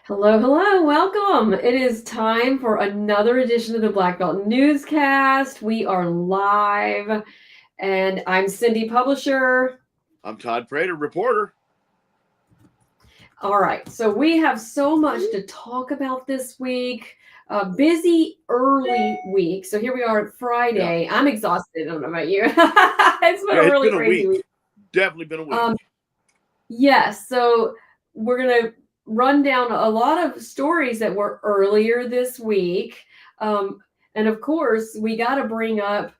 Hello, hello, welcome. It is time for another edition of the Black Belt Newscast. We are live, and I'm Cindy, publisher. I'm Todd Prater, reporter. All right, so we have so much to talk about this week. A busy early week. So here we are Friday. Yeah. I'm exhausted. I don't know about you. It's been a It's really been a crazy week. week. Definitely been a week. Yes, so we're going to run down a lot of stories that were earlier this week. And of course, we got to bring up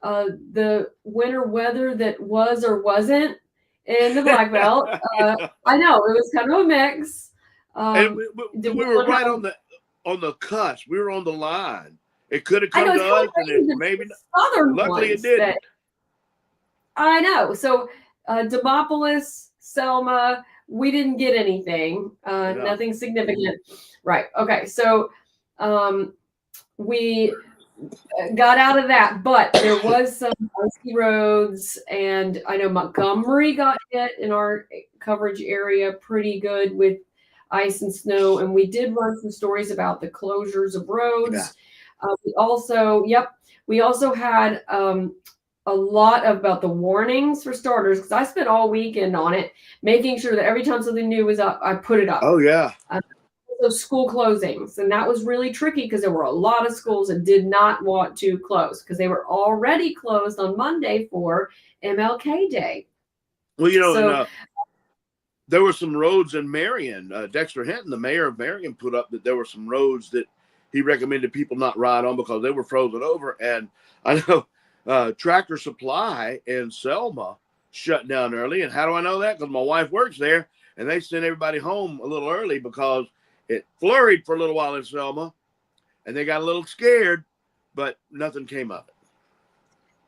the winter weather that was or wasn't in the Black Belt. I know it was kind of a mix. And Did we were right on the cusp. We were on the line. It could have I know come it's to kind us, of and crazy it the maybe. southern Luckily, it ones didn't. that I know. So Demopolis, Selma, we didn't get anything, No. nothing significant. Right. Okay. So we got out of that, but there was some icy roads, and I know Montgomery got hit in our coverage area pretty good with ice and snow, and we did run some stories about the closures of roads. We also had a lot about the warnings for starters, because I spent all weekend on it, making sure that every time something new was up, I put it up. Oh yeah. Those school closings, and that was really tricky because there were a lot of schools that did not want to close because they were already closed on Monday for MLK Day. Well, So there were some roads in Marion. Dexter Hinton, the mayor of Marion, put up that there were some roads that he recommended people not ride on because they were frozen over. And I know Tractor Supply in Selma shut down early. And how do I know that? Because my wife works there, and they sent everybody home a little early because it flurried for a little while in Selma, and they got a little scared, but nothing came of it.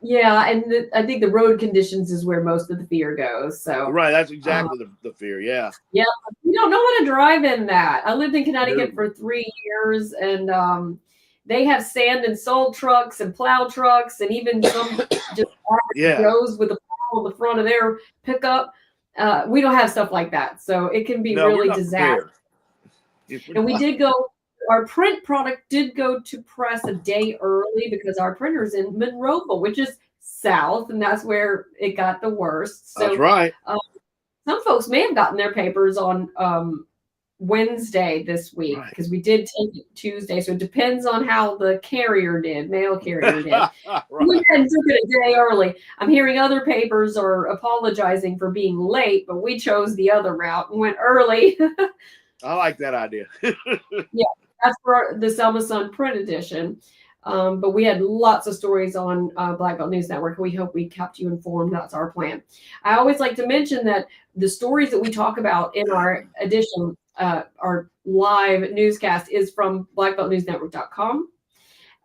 yeah, and I think the road conditions is where most of the fear goes. So Right, that's exactly the fear. Yeah. yeah, you don't know how to drive in that. I lived in Connecticut No. for 3 years, and they have sand and salt trucks and plow trucks, and even some just Yeah. Joes with a plow on the front of their pickup. We don't have stuff like that, so it can be No, we're really not disastrous. prepared. And we did go. Our print product did go to press a day early because our printer's in Monroe, which is south, and that's where it got the worst. That's So right. some folks may have gotten their papers on Wednesday this week Right. because we did take it Tuesday. So it depends on how the carrier did, mail carrier did. Right. We went ahead and took it a day early. I'm hearing other papers are apologizing for being late, but we chose the other route and went early. I like that idea. Yeah, that's for the Selma Sun print edition. But we had lots of stories on Black Belt News Network. We hope we kept you informed. That's our plan. I always like to mention that the stories that we talk about in our edition, our live newscast, is from blackbeltnewsnetwork.com.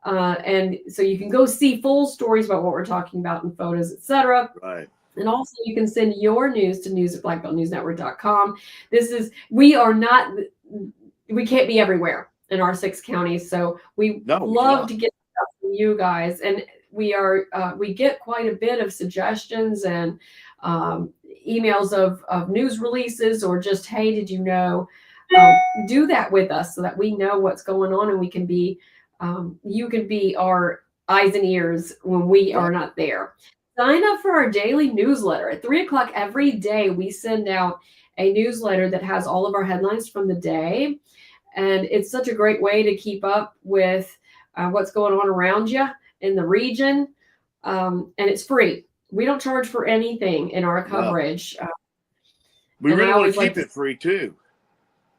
And so you can go see full stories about what we're talking about and photos, etc. Right. And also you can send your news to news@blackbeltnewsnetwork.com. We can't be everywhere in our 6 counties. So we love to get stuff from you guys. And we get quite a bit of suggestions and emails of news releases, or just, hey, did you know? Do that with us so that we know what's going on, and we can be, you can be our eyes and ears when we are not there. Sign up for our daily newsletter at 3:00 every day. We send out a newsletter that has all of our headlines from the day. And it's such a great way to keep up with what's going on around you in the region. And it's free. We don't charge for anything in our coverage. No. We really want to keep it free too.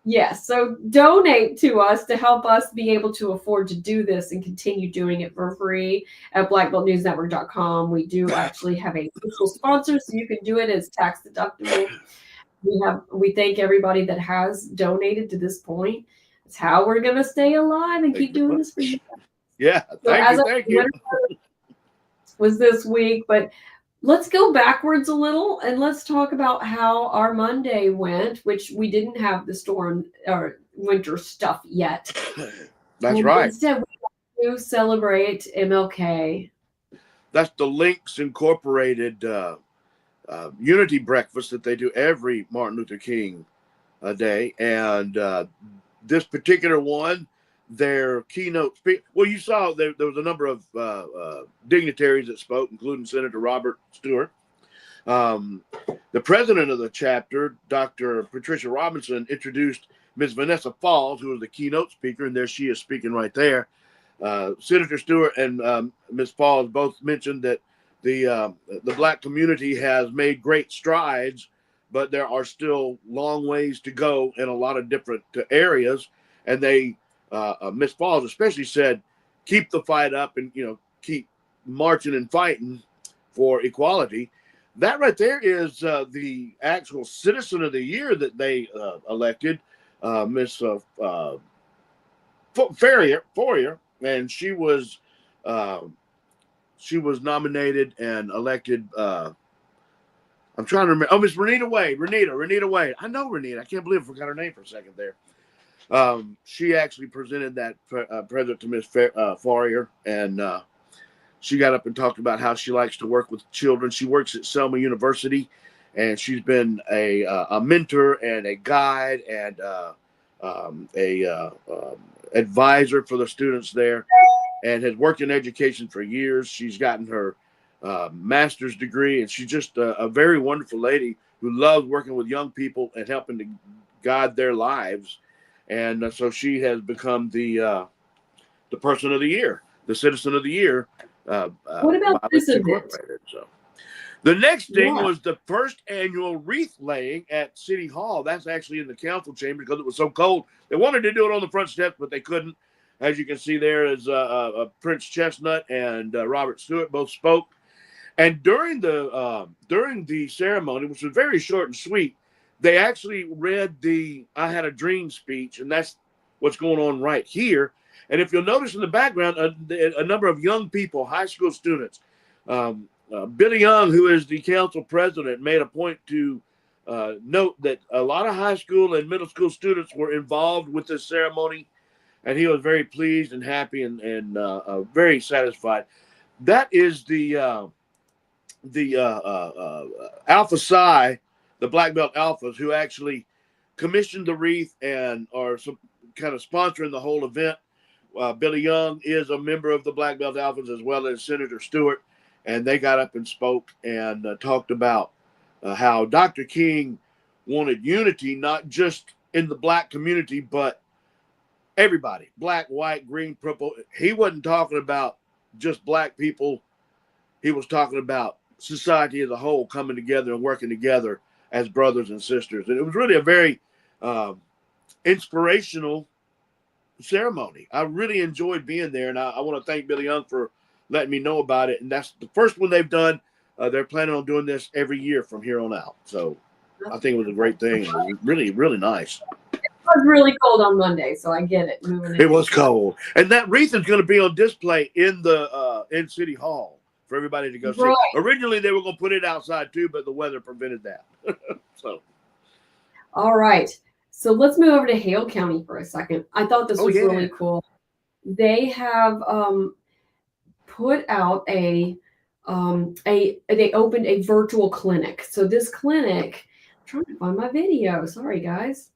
Yes. So donate to us to help us be able to afford to do this and continue doing it for free at blackbeltnewsnetwork.com. We do actually have a fiscal sponsor, so you can do it as tax deductible. We thank everybody that has donated to this point. It's how we're going to stay alive and keep doing this for you. Yeah. Thank you. Was this week, but let's go backwards a little and let's talk about how our Monday went, which we didn't have the storm or winter stuff yet. That's right. Instead, we do celebrate MLK. That's the Links Incorporated unity breakfast that they do every Martin Luther King Day. And this particular one, their keynote speaker. Well, you saw there was a number of dignitaries that spoke, including Senator Robert Stewart. The president of the chapter, Dr. Patricia Robinson, introduced Ms. Vanessa Falls, who was the keynote speaker, and there she is speaking right there. Senator Stewart and Ms. Falls both mentioned that the Black community has made great strides, but there are still long ways to go in a lot of different areas. And they, Ms. Falls especially said, keep the fight up and, keep marching and fighting for equality. That right there is the actual Citizen of the Year that they elected, Miss Fourier, and she was nominated and elected. I'm trying to remember. Oh, Miss Renita Wade. Renita Wade. I know Renita. I can't believe I forgot her name for a second there. She actually presented that present to Miss Fourier, and she got up and talked about how she likes to work with children. She works at Selma University, and she's been a mentor and a guide and advisor for the students there, and has worked in education for years. She's gotten her master's degree, and she's just a very wonderful lady who loves working with young people and helping to guide their lives. And so she has become the person of the year, the Citizen of the Year. What about this event? So the next thing was the first annual wreath laying at City Hall. That's actually in the council chamber because it was so cold. They wanted to do it on the front steps, but they couldn't. As you can see, there is Prince Chestnut and Robert Stewart both spoke. And during the ceremony, which was very short and sweet, they actually read the "I Had a Dream" speech, and that's what's going on right here. And if you'll notice in the background, a number of young people, high school students, Billy Young, who is the council president, made a point to note that a lot of high school and middle school students were involved with this ceremony, and he was very pleased and happy and very satisfied. That is the Alpha Psi, the Black Belt Alphas, who actually commissioned the wreath and are some kind of sponsoring the whole event. Billy Young is a member of the Black Belt Alphas, as well as Senator Stewart, and they got up and spoke and talked about how Dr. King wanted unity, not just in the Black community, but everybody, Black, white, green, purple. He wasn't talking about just Black people. He was talking about society as a whole coming together and working together as brothers and sisters. And it was really a very inspirational ceremony. I really enjoyed being there, and I want to thank Billy Young for letting me know about it. And that's the first one they've done. They're planning on doing this every year from here on out. So I think it was a great thing. It was really, really nice. It was really cold on Monday, so I get it. It was cold, and that wreath is going to be on display in the in City Hall for everybody to go see. Right. Originally, they were going to put it outside too, but the weather prevented that. So, all right. So let's move over to Hale County for a second. I thought this was really cool. They have put out they opened a virtual clinic. So this clinic, I'm trying to find my video. Sorry, guys.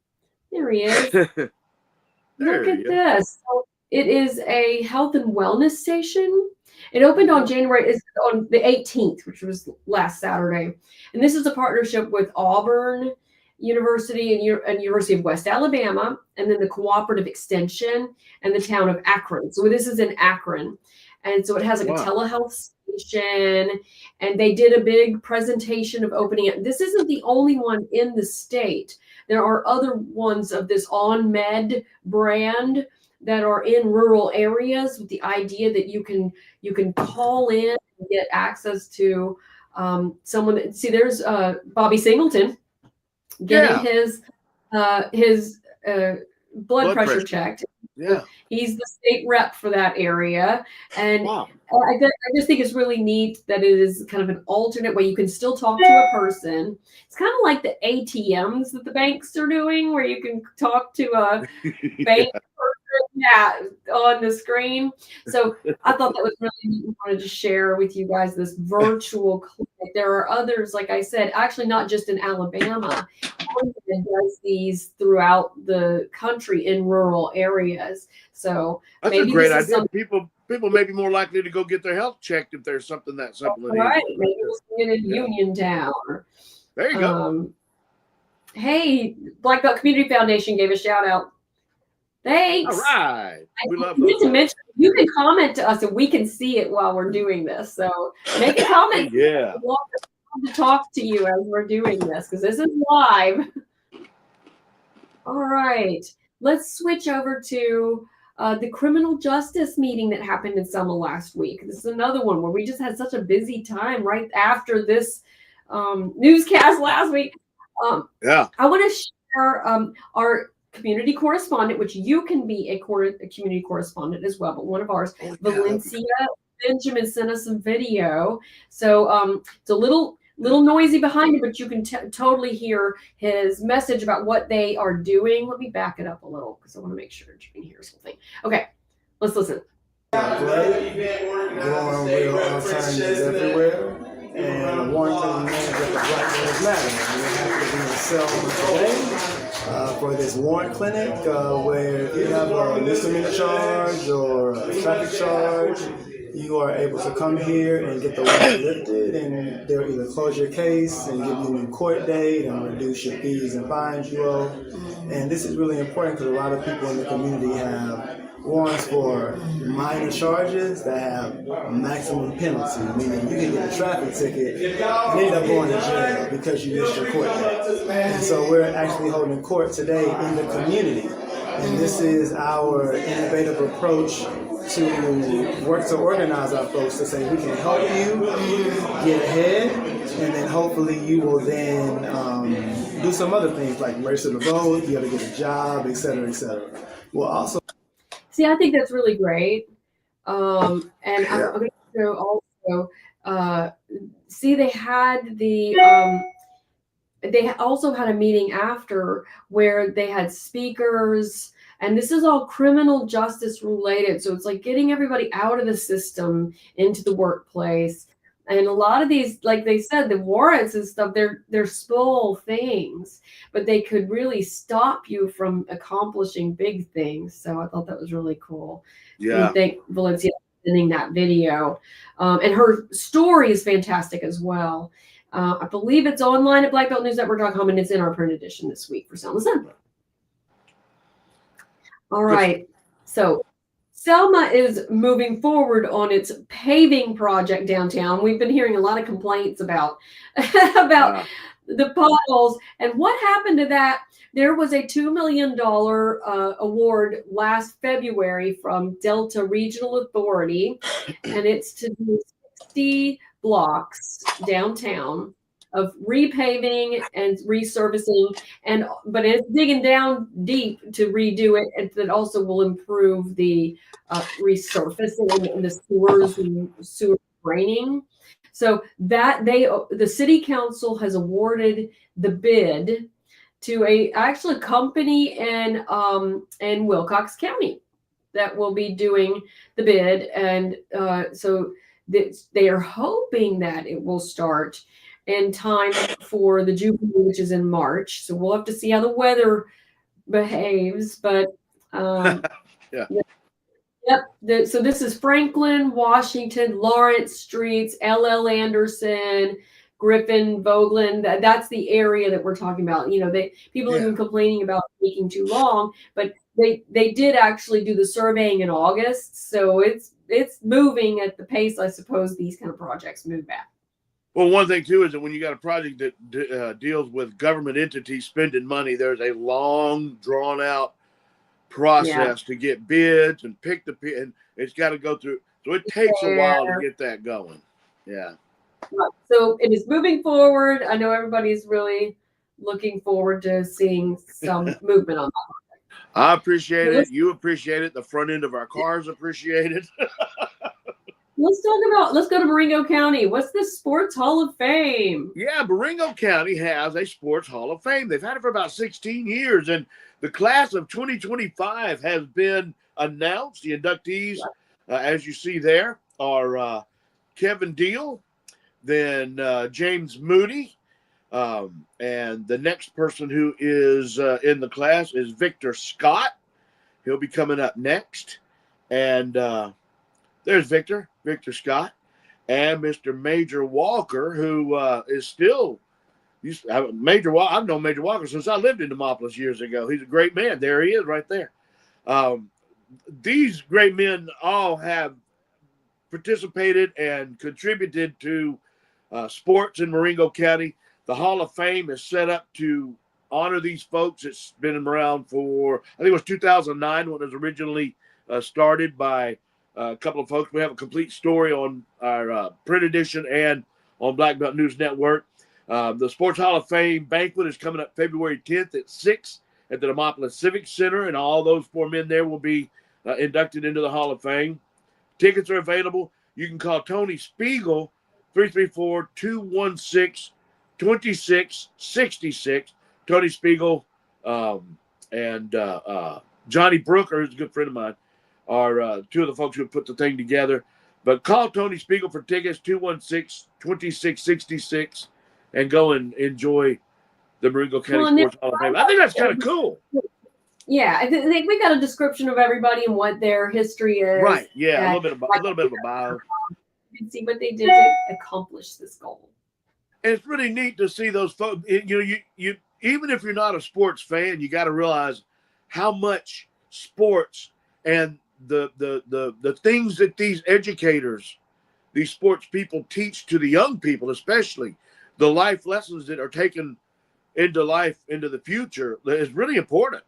There he is. Look at this. So it is a health and wellness station. It opened on on the 18th, which was last Saturday. And this is a partnership with Auburn University and University of West Alabama, and then the Cooperative Extension and the town of Akron. So this is in Akron. And so it has like a telehealth station, and they did a big presentation of opening it. This isn't the only one in the state. There are other ones of this OnMed brand that are in rural areas with the idea that you can call in and get access to someone that, see, there's Bobby Singleton getting his blood pressure checked. Yeah, he's the state rep for that area, and I just think it's really neat that it is kind of an alternate way you can still talk to a person. It's kind of like the ATMs that the banks are doing, where you can talk to a bank person on the screen. So I thought that was really neat and wanted to share with you guys this virtual clinic. There are others, like I said, actually not just in Alabama. Oregon does these throughout the country in rural areas. So that's a great idea. People may be more likely to go get their health checked if there's something that simple. Right. Maybe we'll see it in Uniontown. There you go. Hey, Black Belt Community Foundation gave a shout out. Thanks. All right. We love those. To mention, you can comment to us and we can see it while we're doing this. So make a comment. Yeah. We'll to talk to you as we're doing this because this is live. All right. Let's switch over to the criminal justice meeting that happened in Selma last week. This is another one where we just had such a busy time right after this newscast last week. I want to share our community correspondent, which you can be a community correspondent as well, but one of ours, Valencia Benjamin, sent us some video. So it's a little noisy behind it, but you can totally hear his message about what they are doing. Let me back it up a little because I want to make sure you can hear something. Okay, let's listen. Growing real alternatives everywhere. And one thing remains that the Black Lives Matter. And we're happy to be in Selma today for this warrant clinic where if you have a misdemeanor charge or a traffic charge, you are able to come here and get the warrant lifted, and they'll either close your case and give you a new court date and reduce your fees and fines you owe. And this is really important because a lot of people in the community have warrants for minor charges that have maximum penalty, meaning you can get a traffic ticket and end up going to jail because you missed your court date. And so we're actually holding court today in the community. And this is our innovative approach to work to organize our folks to say we can help you get ahead, and then hopefully you will then do some other things like register to vote, be able to get a job, et cetera, et cetera. We'll also see, I think that's really great. And I'm going to also see they had they also had a meeting after where they had speakers, and this is all criminal justice related. So it's like getting everybody out of the system into the workplace. And a lot of these, like they said, the warrants and stuff, they're small things, but they could really stop you from accomplishing big things. So I thought that was really cool. Yeah. I thank Valencia for sending that video. And her story is fantastic as well. I believe it's online at blackbeltnewsnetwork.com, and it's in our print edition this week for Selma Sun. All right. So Selma is moving forward on its paving project downtown. We've been hearing a lot of complaints about the potholes. And what happened to that? There was a $2 million award last February from Delta Regional Authority, and it's to do 60 blocks downtown of repaving and resurfacing, but it's digging down deep to redo it, and that also will improve the resurfacing and the sewer draining. So that the city council has awarded the bid to a company in Wilcox County that will be doing the bid, and so they are hoping that it will start in time for the Jubilee, which is in March. So we'll have to see how the weather behaves. But so this is Franklin, Washington, Lawrence Streets, L.L. Anderson, Griffin, Vogeland. That's the area that we're talking about. You know, people have been complaining about taking too long, but they did actually do the surveying in August. So it's moving at the pace, I suppose, these kind of projects move at. Well, one thing, too, is that when you got a project that deals with government entities spending money, there's a long, drawn-out process to get bids and pick and it's got to go through. So it takes a while to get that going. Yeah. So it is moving forward. I know everybody's really looking forward to seeing some movement on that. I appreciate it. You appreciate it. The front end of our cars appreciate it. Let's go to Marengo County. What's the Sports Hall of Fame? Yeah, Marengo County has a Sports Hall of Fame. They've had it for about 16 years, and the class of 2025 has been announced. The inductees, as you see there, are Kevin Deal, then James Moody, and the next person who is in the class is Victor Scott. He'll be coming up next. And there's Victor Scott, and Mr. Major Walker, who is still Major Walker. I've known Major Walker since I lived in Demopolis years ago. He's a great man. There he is right there. These great men all have participated and contributed to sports in Marengo County. The Hall of Fame is set up to honor these folks. It's been around for, I think it was 2009 when it was originally started by a couple of folks. We have a complete story on our print edition and on Black Belt News Network. The Sports Hall of Fame banquet is coming up February 10th at 6 at the Demopolis Civic Center, and all those 4 men there will be inducted into the Hall of Fame. Tickets are available. You can call Tony Spiegel, 334-216-2666. Tony Spiegel and Johnny Brooker, who's a good friend of mine, are 2 of the folks who put the thing together. But call Tony Spiegel for tickets, 216-2666, and go and enjoy the Marengo County Sports Hall of Fame. I think that's kind of cool. Yeah, I think we got a description of everybody and what their history is. Right. Yeah, a little bit of a bio. You can see what they did to accomplish this goal. And it's really neat to see those folks. You even if you're not a sports fan, you got to realize how much sports and the things that these educators, these sports people teach to the young people, especially the life lessons that are taken into life, into the future, is really important.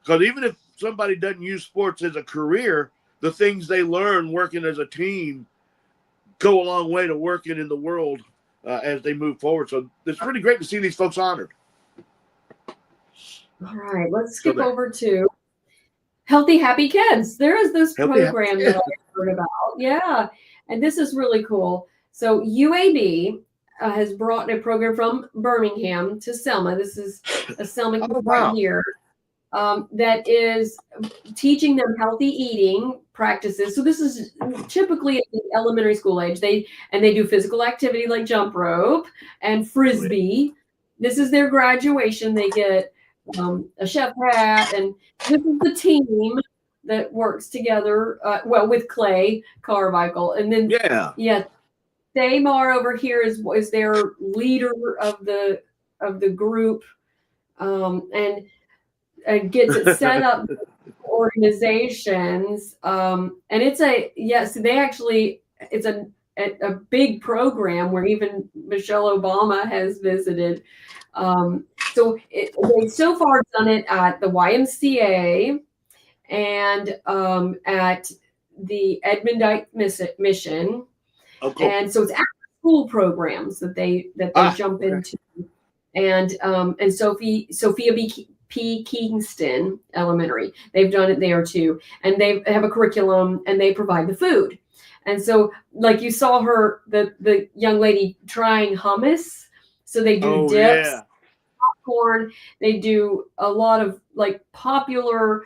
Because even if somebody doesn't use sports as a career, the things they learn working as a team go a long way to working in the world as they move forward. So it's really great to see these folks honored. All right, let's skip over to Healthy Happy Kids. There is this program that I heard about. Yeah, and this is really cool. So UAB has brought a program from Birmingham to Selma. This is a Selma right here. That is teaching them healthy eating practices. So this is typically at the elementary school age. They do physical activity like jump rope and frisbee. This is their graduation. They get a chef hat, and this is the team that works together. With Clay Carmichael, and then Damar over here is their leader of the group, and gets it set up organizations, and it's a big program where even Michelle Obama has visited. So they've so far done it at the YMCA and at the Edmondite Mission. Oh, cool. And so it's after school programs that they jump into, and Sophia P. Kingston Elementary. They've done it there too. And they have a curriculum and they provide the food. And so like you saw the young lady trying hummus. So they do dips, popcorn. They do a lot of like popular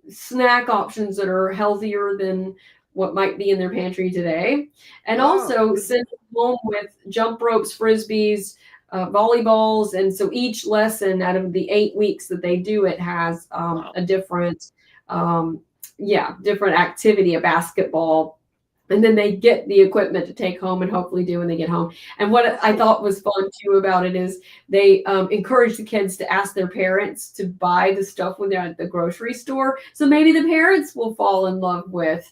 snack options that are healthier than what might be in their pantry today. And also send them home with jump ropes, frisbees, volleyballs, and so each lesson out of the 8 weeks that they do it has a different activity, a basketball, and then they get the equipment to take home and hopefully do when they get home. And what I thought was fun too about it is they encourage the kids to ask their parents to buy the stuff when they're at the grocery store, so maybe the parents will fall in love with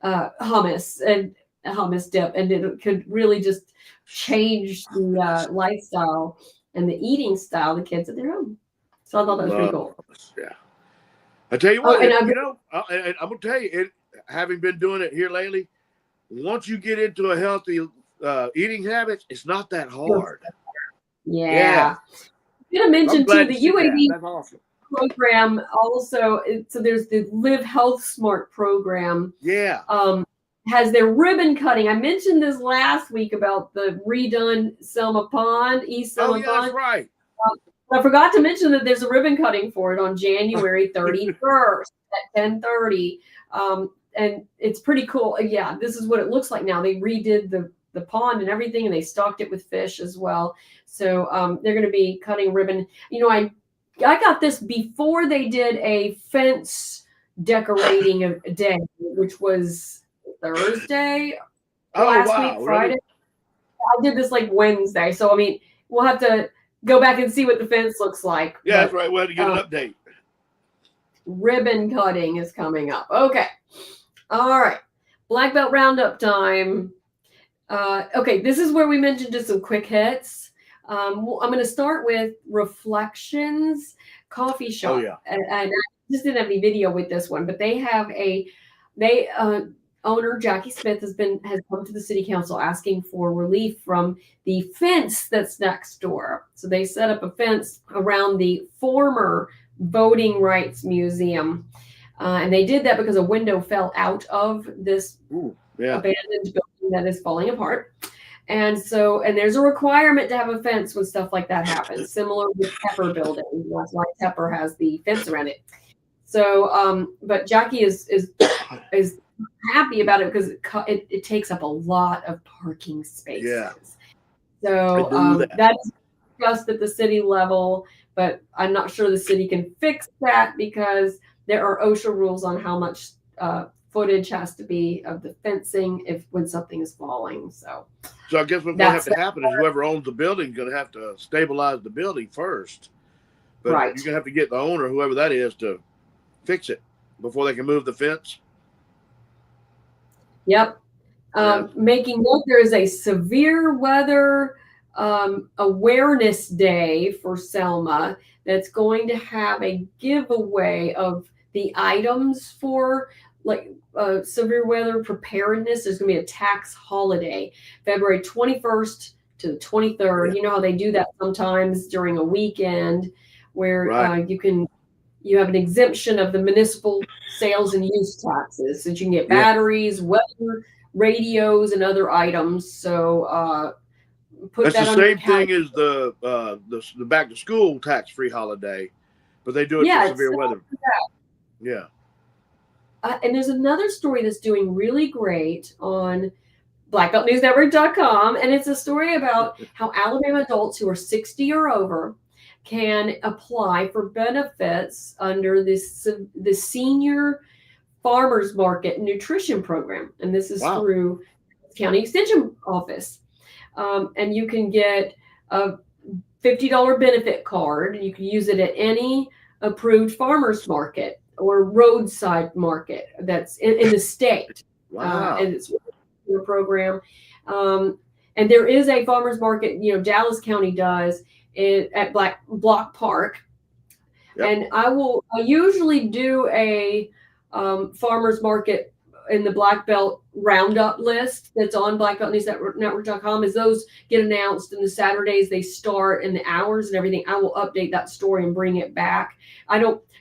hummus and hummus dip, and it could really just change the lifestyle and the eating style of the kids at their home. So I thought that was pretty cool. Yeah. I tell you what, I'm going to tell you, having been doing it here lately, once you get into a healthy eating habit, it's not that hard. Yeah. I'm going to mention too, the UAB program also, so there's the Live Health Smart program. Yeah. Has their ribbon cutting. I mentioned this last week about the redone Selma Pond, East Selma Pond. That's right. I forgot to mention that there's a ribbon cutting for it on January 31st at 10:30. And it's pretty cool. Yeah, this is what it looks like now. They redid the pond and everything, and they stocked it with fish as well. So they're going to be cutting ribbon. I got this before they did a fence decorating day, which was Thursday last week, Friday. Really? I did this like Wednesday. So, we'll have to go back and see what the fence looks like. Yeah, that's right. We'll have to get an update. Ribbon cutting is coming up. Okay. All right. Black Belt Roundup time. Okay, this is where we mentioned just some quick hits. I'm going to start with Reflections Coffee Shop. Oh, yeah. And I just didn't have any video with this one, but they have owner Jackie Smith has come to the city council asking for relief from the fence that's next door. So they set up a fence around the former Voting Rights Museum. And they did that because a window fell out of this abandoned building that is falling apart. And there's a requirement to have a fence when stuff like that happens, similar with Tepper building. That's why Tepper has the fence around it. So, but Jackie is happy about it because it takes up a lot of parking spaces. Yeah. So that is discussed at the city level, but I'm not sure the city can fix that because there are OSHA rules on how much footage has to be of the fencing when something is falling. So I guess what's going to have to happen is whoever owns the building is going to have to stabilize the building first. But right. You're going to have to get the owner, whoever that is, to fix it before they can move the fence. Yep. Making note, there is a severe weather awareness day for Selma that's going to have a giveaway of the items for severe weather preparedness. There's going to be a tax holiday, February 21st to the 23rd. Yeah. You know how they do that sometimes during a weekend where right. You have an exemption of the municipal sales and use taxes, so you can get batteries, weather, radios, and other items. So that's the same thing as the back to school tax-free holiday, but they do it for severe weather. Yeah. And there's another story that's doing really great on blackbeltnewsnetwork.com, and it's a story about how Alabama adults who are 60 or over can apply for benefits under the Senior Farmers Market Nutrition Program. And this is through the County Extension Office. And you can get a $50 benefit card, and you can use it at any approved farmers market or roadside market that's in the state. Wow. And it's a program. And there is a farmers market, Dallas County does at Block Park. Yep. And I usually do a farmers market in the Black Belt Roundup list that's on blackbeltnewsnetwork.com. As those get announced and the Saturdays they start and the hours and everything, I will update that story and bring it back.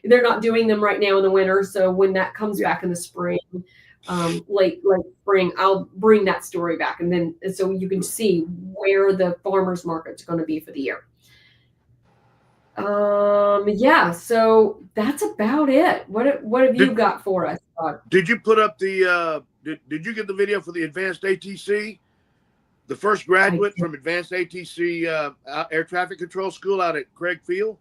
They're not doing them right now in the winter. So when that comes back in the spring, late spring, I'll bring that story back. And so you can see where the farmers market's going to be for the year. So that's about it. What have you got for us, Todd? Did you put up the did you get the video for the advanced ATC? The first graduate from advanced ATC air traffic control school out at Craig Field?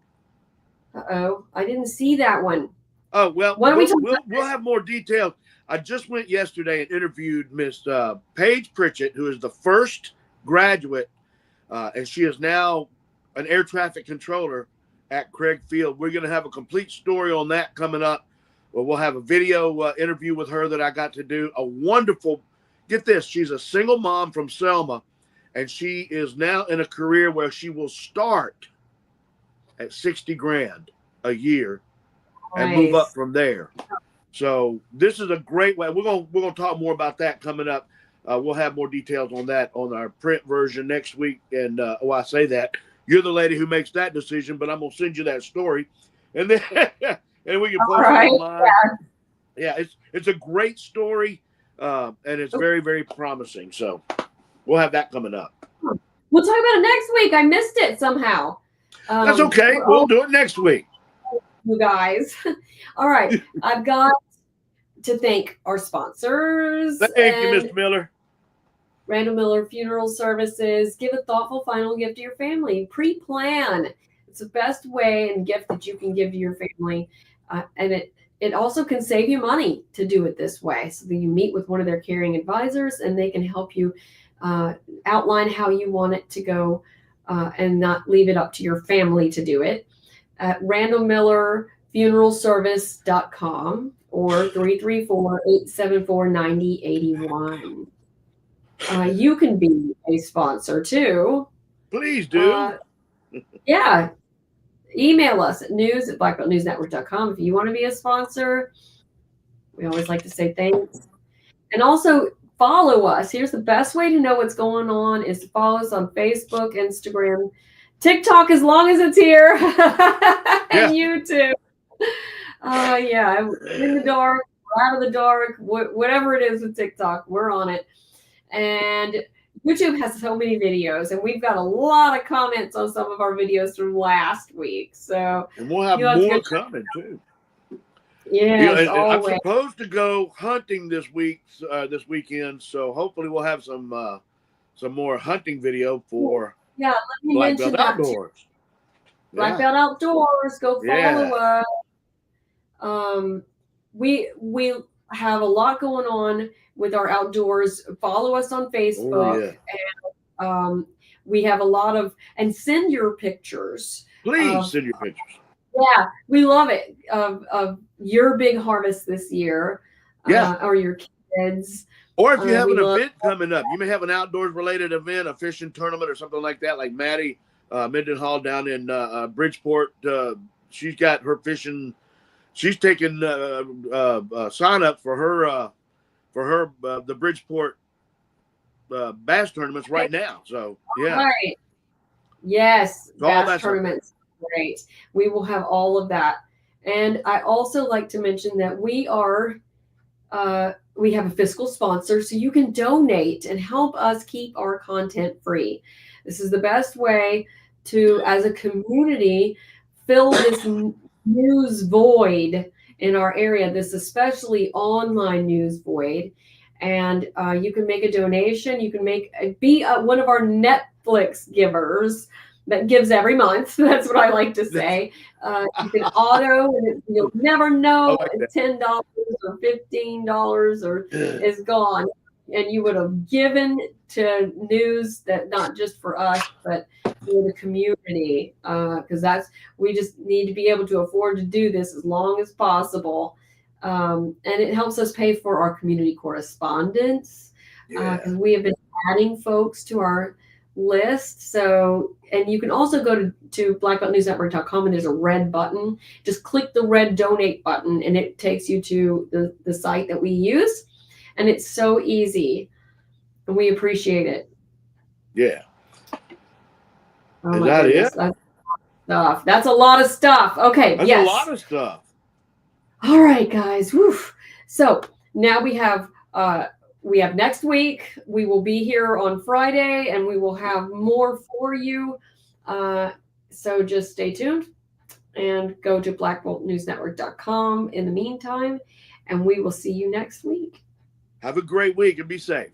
I didn't see that one. Oh, well, we'll have more details. I just went yesterday and interviewed Miss Paige Pritchett, who is the first graduate, and she is now an air traffic controller at Craig Field. We're going to have a complete story on that coming up. We'll have a video interview with her that I got to do. A wonderful, get this, she's a single mom from Selma, and she is now in a career where she will start at $60,000 a year and move up from there. So this is a great way. We're gonna talk more about that coming up. We'll have more details on that on our print version next week. And I say that you're the lady who makes that decision, but I'm gonna send you that story, and then and we can post it online. Yeah, it's a great story, and it's very, very promising. So we'll have that coming up. We'll talk about it next week. I missed it somehow. That's okay. We'll do it next week. You guys. All right. I've got to thank our sponsors. Thank you, Mr. Miller. Randall Miller Funeral Services. Give a thoughtful final gift to your family. Pre-plan. It's the best way and gift that you can give to your family. And it also can save you money to do it this way. So that you meet with one of their caring advisors and they can help you outline how you want it to go and not leave it up to your family to do it. At randallmillerfuneralservice.com or 334-874-9081. You can be a sponsor too. Please do. Yeah. Email us at news@blackbeltnewsnetwork.com if you want to be a sponsor. We always like to say thanks. And also follow us. Here's the best way to know what's going on is to follow us on Facebook, Instagram, TikTok as long as it's here, and YouTube. Yeah, in the dark, out of the dark, whatever it is with TikTok, we're on it. And YouTube has so many videos, and we've got a lot of comments on some of our videos from last week. So, and we'll have more coming too. Yeah, I'm supposed to go hunting this weekend, so hopefully we'll have some more hunting video for let me Black mention Belt that Outdoors. Black Belt Outdoors, go follow us. We have a lot going on with our outdoors. Follow us on Facebook, and we have a lot of and send your pictures. Please send your pictures. Yeah, we love it of your big harvest this year, or your kids. Or if you have an event coming up, you may have an outdoors related event, a fishing tournament or something like that, like Maddie Mendenhall down in Bridgeport. She's got her fishing. She's taking sign up for her the Bridgeport bass tournaments right now. So right. Yes, bass tournaments. Great. We will have all of that. And I also like to mention that we have a fiscal sponsor, so you can donate and help us keep our content free. This is the best way to, as a community, fill this news void in our area, this especially online news void. And you can make a donation. You can be one of our Netflix givers that gives every month. That's what I like to say. You can auto, and you'll never know $10 or $15 is gone. And you would have given to news that not just for us, but for the community. Because we just need to be able to afford to do this as long as possible. And it helps us pay for our community correspondence. Because we have been adding folks to our list. So, and you can also go to blackbeltnewsnetwork.com, and there's a red button. Just click the red donate button and it takes you to the site that we use. And it's so easy. And we appreciate it. Yeah. Is that it? That's a lot of stuff. Okay. That's a lot of stuff. All right, guys. Whew. So now we have next week. We will be here on Friday, and we will have more for you. So just stay tuned and go to blackboltnewsnetwork.com in the meantime, and we will see you next week. Have a great week and be safe.